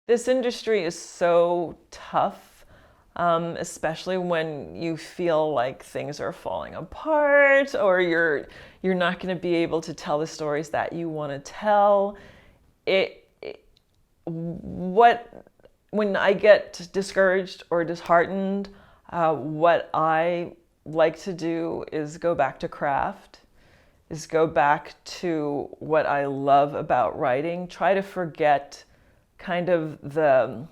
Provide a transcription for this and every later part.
This industry is so tough, especially when you feel like things are falling apart or you're not going to be able to tell the stories that you want to tell. What when I get discouraged or disheartened, what I like to do is go back to craft, is go back to what I love about writing, try to forget kind of the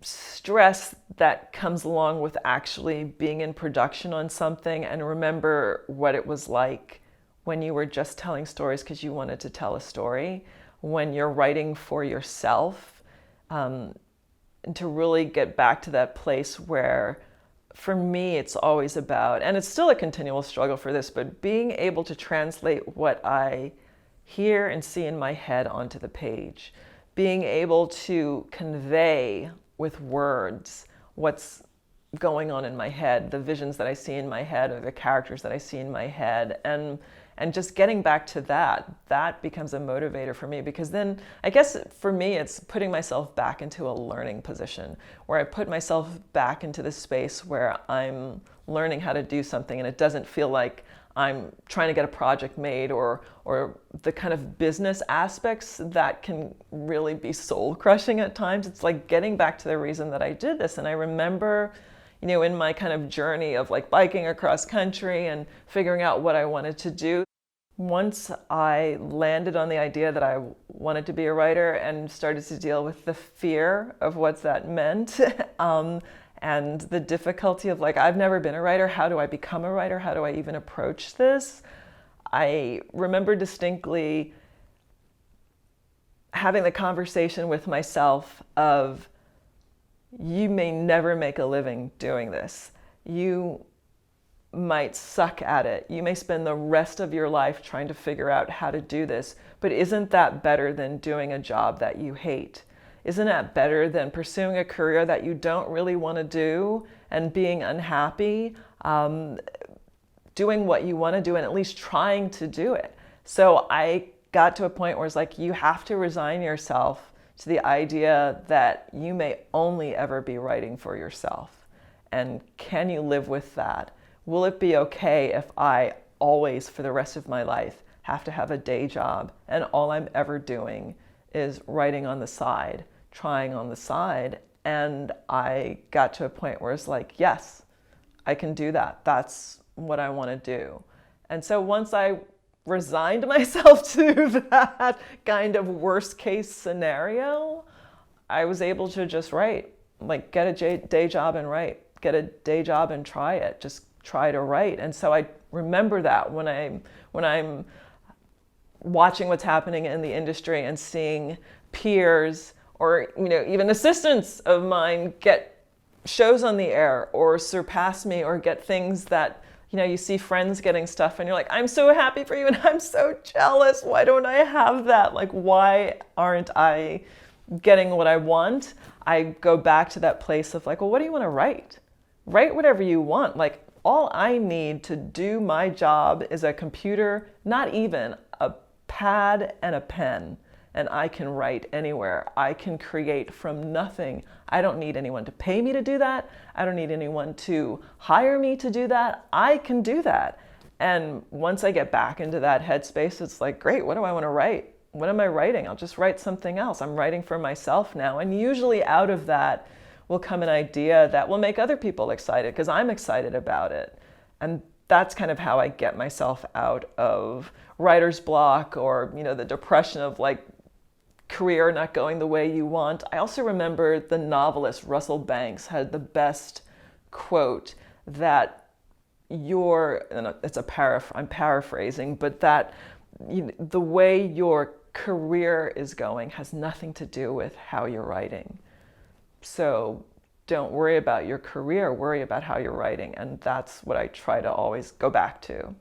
stress that comes along with actually being in production on something, and remember what it was like when you were just telling stories because you wanted to tell a story, when you're writing for yourself, and to really get back to that place where, for me, it's always about, and it's still a continual struggle for this, but being able to translate what I hear and see in my head onto the page, being able to convey with words what's going on in my head, the visions that I see in my head or the characters that I see in my head, and just getting back to that becomes a motivator for me, because then I guess for me it's putting myself back into a learning position where I put myself back into the space where I'm learning how to do something, and it doesn't feel like I'm trying to get a project made or the kind of business aspects that can really be soul crushing at times. It's like getting back to the reason that I did this. And I remember, in my kind of journey of like biking across country and figuring out what I wanted to do, once I landed on the idea that I wanted to be a writer and started to deal with the fear of what that meant, and the difficulty of like, I've never been a writer. How do I become a writer? How do I even approach this? I remember distinctly having the conversation with myself of, you may never make a living doing this. You might suck at it. You may spend the rest of your life trying to figure out how to do this, but isn't that better than doing a job that you hate? Isn't that better than pursuing a career that you don't really want to do and being unhappy, doing what you want to do and at least trying to do it? So I got to a point where it's like, you have to resign yourself to the idea that you may only ever be writing for yourself. And can you live with that? Will it be okay if I always, for the rest of my life, have to have a day job and all I'm ever doing is writing on the side, trying on the side? And I got to a point where it's like, yes, I can do that. That's what I want to do. And so once I resigned myself to that kind of worst case scenario, I was able to just write, like get a day job and write, get a day job and try it, just try to write. And so I remember that when I'm watching what's happening in the industry and seeing peers or even assistants of mine get shows on the air or surpass me or get things that you see friends getting stuff and you're like, I'm so happy for you and I'm so jealous. Why don't I have that? Like, why aren't I getting what I want? I go back to that place of like, well, what do you want to write? Write whatever you want. Like, all I need to do my job is a computer, not even a pad and a pen, and I can write anywhere. I can create from nothing. I don't need anyone to pay me to do that. I don't need anyone to hire me to do that. I can do that. And once I get back into that headspace, it's like, great, what do I want to write? What am I writing? I'll just write something else. I'm writing for myself now. And usually out of that will come an idea that will make other people excited because I'm excited about it. And that's kind of how I get myself out of writer's block or, the depression of like career not going the way you want. I also remember the novelist Russell Banks had the best quote that I'm paraphrasing, but that the way your career is going has nothing to do with how you're writing. So don't worry about your career, worry about how you're writing. And that's what I try to always go back to.